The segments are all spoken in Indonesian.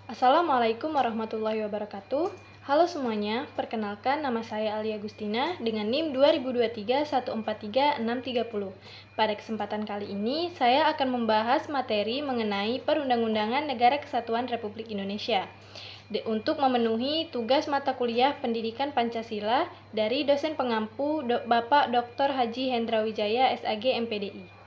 Assalamualaikum warahmatullahi wabarakatuh. Halo semuanya, perkenalkan nama saya Alia Agustina dengan NIM 2023143630. Pada kesempatan kali ini, saya akan membahas materi mengenai Perundang-undangan Negara Kesatuan Republik Indonesia untuk memenuhi tugas mata kuliah Pendidikan Pancasila dari dosen pengampu Bapak Dr. Haji Hendra Wijaya, SAG, MPDI.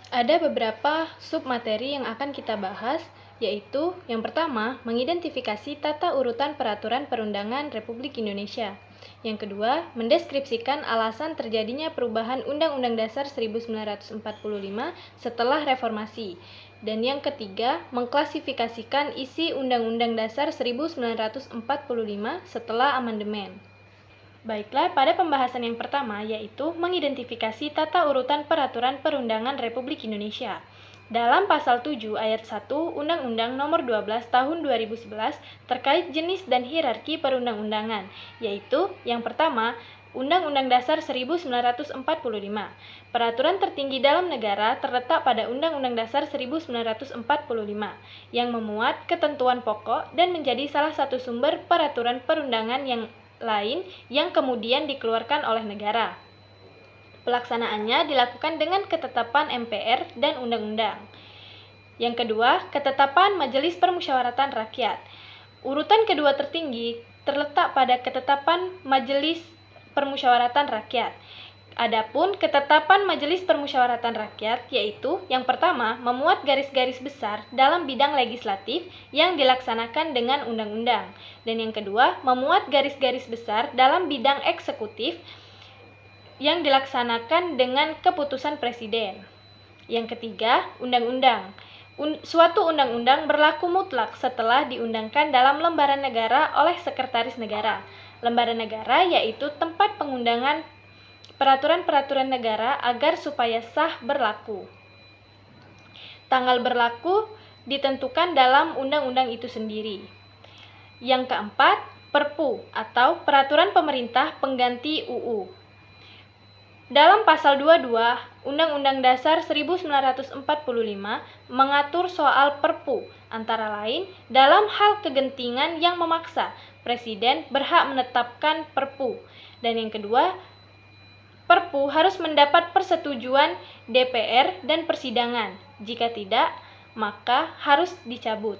Ada beberapa submateri yang akan kita bahas, yaitu yang pertama, mengidentifikasi tata urutan peraturan perundangan Republik Indonesia. Yang kedua, mendeskripsikan alasan terjadinya perubahan Undang-Undang Dasar 1945 setelah reformasi. Dan yang ketiga, mengklasifikasikan isi Undang-Undang Dasar 1945 setelah amandemen. Baiklah, pada pembahasan yang pertama yaitu mengidentifikasi tata urutan peraturan perundangan Republik Indonesia. Dalam pasal 7 ayat 1 Undang-Undang Nomor 12 Tahun 2011 terkait jenis dan hierarki perundang-undangan, yaitu yang pertama, Undang-Undang Dasar 1945. Peraturan tertinggi dalam negara terletak pada Undang-Undang Dasar 1945 yang memuat ketentuan pokok dan menjadi salah satu sumber peraturan perundangan yang lain yang kemudian dikeluarkan oleh negara. Pelaksanaannya dilakukan dengan ketetapan MPR dan undang-undang. Yang kedua, ketetapan Majelis Permusyawaratan Rakyat. Urutan kedua tertinggi terletak pada ketetapan Majelis Permusyawaratan Rakyat. Adapun ketetapan Majelis Permusyawaratan Rakyat yaitu yang pertama memuat garis-garis besar dalam bidang legislatif yang dilaksanakan dengan undang-undang, dan yang kedua memuat garis-garis besar dalam bidang eksekutif yang dilaksanakan dengan keputusan presiden. Yang ketiga, undang-undang. Suatu undang-undang berlaku mutlak setelah diundangkan dalam lembaran negara oleh Sekretaris Negara. Lembaran negara yaitu tempat pengundangan peraturan-peraturan negara agar supaya sah berlaku. Tanggal berlaku ditentukan dalam undang-undang itu sendiri. Yang keempat, Perpu atau Peraturan Pemerintah Pengganti UU. Dalam pasal 22 Undang-Undang Dasar 1945 mengatur soal Perpu, antara lain dalam hal kegentingan yang memaksa, Presiden berhak menetapkan Perpu. Dan yang kedua, Perpu harus mendapat persetujuan DPR dan persidangan. Jika tidak, maka harus dicabut.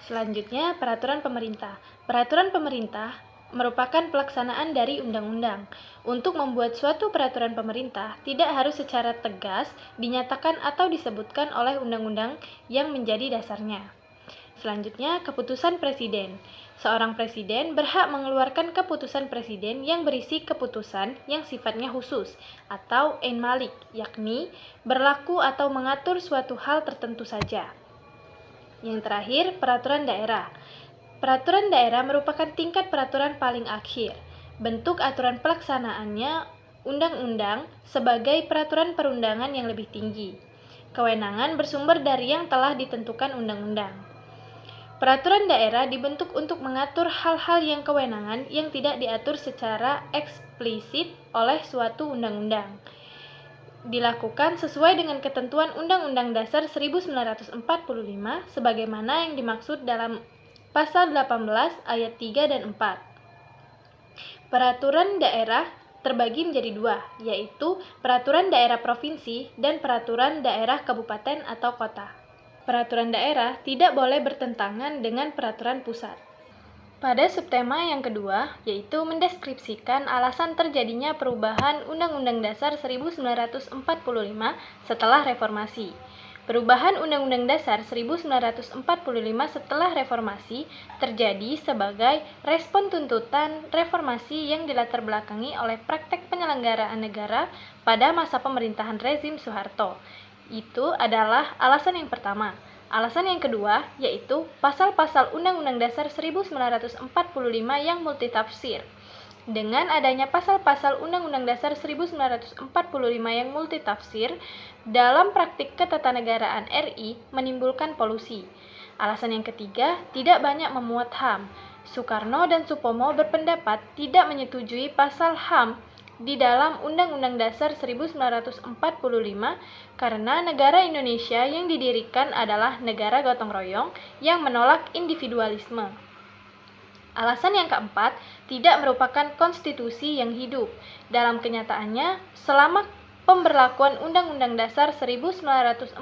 Selanjutnya, peraturan pemerintah. Peraturan pemerintah merupakan pelaksanaan dari undang-undang. Untuk membuat suatu peraturan pemerintah, tidak harus secara tegas dinyatakan atau disebutkan oleh undang-undang yang menjadi dasarnya. Selanjutnya, keputusan presiden. Seorang presiden berhak mengeluarkan keputusan presiden yang berisi keputusan yang sifatnya khusus atau ain malik, yakni berlaku atau mengatur suatu hal tertentu saja. Yang terakhir, peraturan daerah. Peraturan daerah merupakan tingkat peraturan paling akhir. Bentuk aturan pelaksanaannya undang-undang sebagai peraturan perundangan yang lebih tinggi. Kewenangan bersumber dari yang telah ditentukan undang-undang. Peraturan daerah dibentuk untuk mengatur hal-hal yang kewenangan yang tidak diatur secara eksplisit oleh suatu undang-undang. Dilakukan sesuai dengan ketentuan Undang-Undang Dasar 1945 sebagaimana yang dimaksud dalam pasal 18 ayat 3 dan 4. Peraturan daerah terbagi menjadi dua, yaitu peraturan daerah provinsi dan peraturan daerah kabupaten atau kota. Peraturan daerah tidak boleh bertentangan dengan peraturan pusat. Pada subtema yang kedua, yaitu mendeskripsikan alasan terjadinya perubahan Undang-Undang Dasar 1945 setelah reformasi. Perubahan Undang-Undang Dasar 1945 setelah reformasi terjadi sebagai respon tuntutan reformasi yang dilatar belakangi oleh praktek penyelenggaraan negara pada masa pemerintahan rezim Soeharto. Itu adalah alasan yang pertama. Alasan yang kedua yaitu pasal-pasal Undang-Undang Dasar 1945 yang multitafsir. Dengan adanya pasal-pasal Undang-Undang Dasar 1945 yang multitafsir, dalam praktik ketatanegaraan RI menimbulkan polusi. Alasan yang ketiga, tidak banyak memuat HAM. Soekarno dan Supomo berpendapat tidak menyetujui pasal HAM di dalam Undang-Undang Dasar 1945 karena negara Indonesia yang didirikan adalah negara gotong royong yang menolak individualisme. Alasan yang keempat, tidak merupakan konstitusi yang hidup. Dalam kenyataannya, selama pemberlakuan Undang-Undang Dasar 1945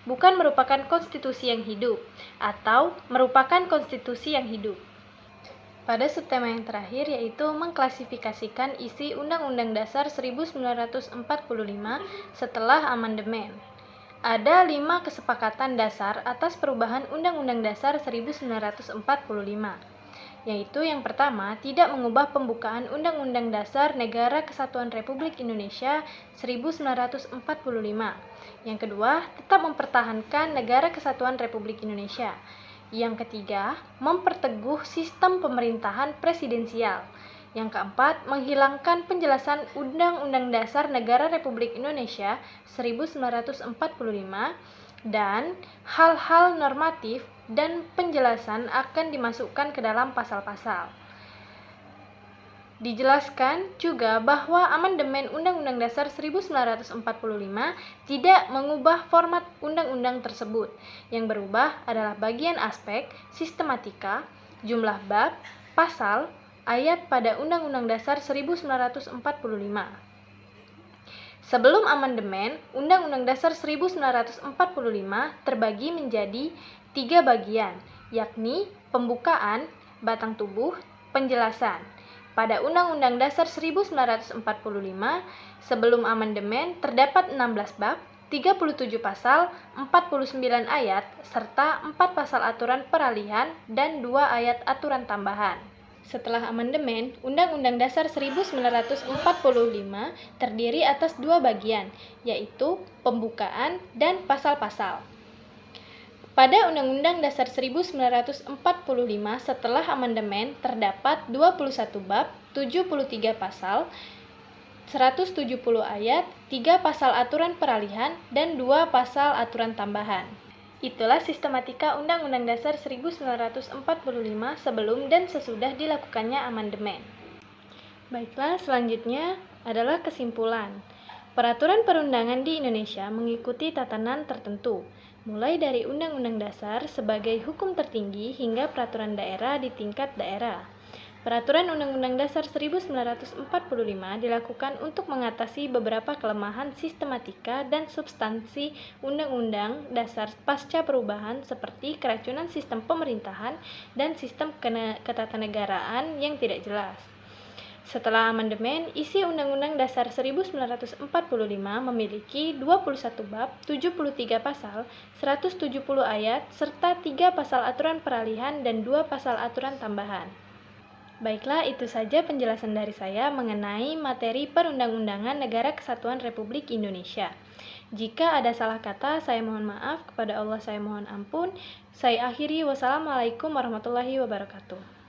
bukan merupakan konstitusi yang hidup atau merupakan konstitusi yang hidup. Pada subtema yang terakhir yaitu mengklasifikasikan isi Undang-Undang Dasar 1945 setelah amandemen. Ada 5 kesepakatan dasar atas perubahan Undang-Undang Dasar 1945, yaitu yang pertama, tidak mengubah pembukaan Undang-Undang Dasar Negara Kesatuan Republik Indonesia 1945. Yang kedua, tetap mempertahankan Negara Kesatuan Republik Indonesia. Yang ketiga, memperteguh sistem pemerintahan presidensial. Yang keempat, menghilangkan penjelasan Undang-Undang Dasar Negara Republik Indonesia 1945 dan hal-hal normatif dan penjelasan akan dimasukkan ke dalam pasal-pasal. Dijelaskan juga bahwa amandemen Undang-Undang Dasar 1945 tidak mengubah format undang-undang tersebut. Yang berubah adalah bagian aspek, sistematika, jumlah bab, pasal, ayat pada Undang-Undang Dasar 1945. Sebelum amandemen, Undang-Undang Dasar 1945 terbagi menjadi 3 bagian, yakni pembukaan, batang tubuh, penjelasan. Pada Undang-Undang Dasar 1945, sebelum amandemen terdapat 16 bab, 37 pasal, 49 ayat, serta 4 pasal aturan peralihan dan 2 ayat aturan tambahan. Setelah amandemen, Undang-Undang Dasar 1945 terdiri atas 2 bagian, yaitu pembukaan dan pasal-pasal. Pada Undang-Undang Dasar 1945 setelah amandemen terdapat 21 bab, 73 pasal, 170 ayat, 3 pasal aturan peralihan, dan 2 pasal aturan tambahan. Itulah sistematika Undang-Undang Dasar 1945 sebelum dan sesudah dilakukannya amandemen. Baiklah, selanjutnya adalah kesimpulan. Peraturan perundangan di Indonesia mengikuti tatanan tertentu, mulai dari Undang-Undang Dasar sebagai hukum tertinggi hingga peraturan daerah di tingkat daerah. Peraturan Undang-Undang Dasar 1945 dilakukan untuk mengatasi beberapa kelemahan sistematika dan substansi Undang-Undang Dasar pasca perubahan seperti keracunan sistem pemerintahan dan sistem ketatanegaraan yang tidak jelas. Setelah amandemen, isi Undang-Undang Dasar 1945 memiliki 21 bab, 73 pasal, 170 ayat, serta 3 pasal aturan peralihan dan 2 pasal aturan tambahan. Baiklah, itu saja penjelasan dari saya mengenai materi perundang-undangan Negara Kesatuan Republik Indonesia. Jika ada salah kata, saya mohon maaf. Kepada Allah saya mohon ampun. Saya akhiri. Wassalamualaikum warahmatullahi wabarakatuh.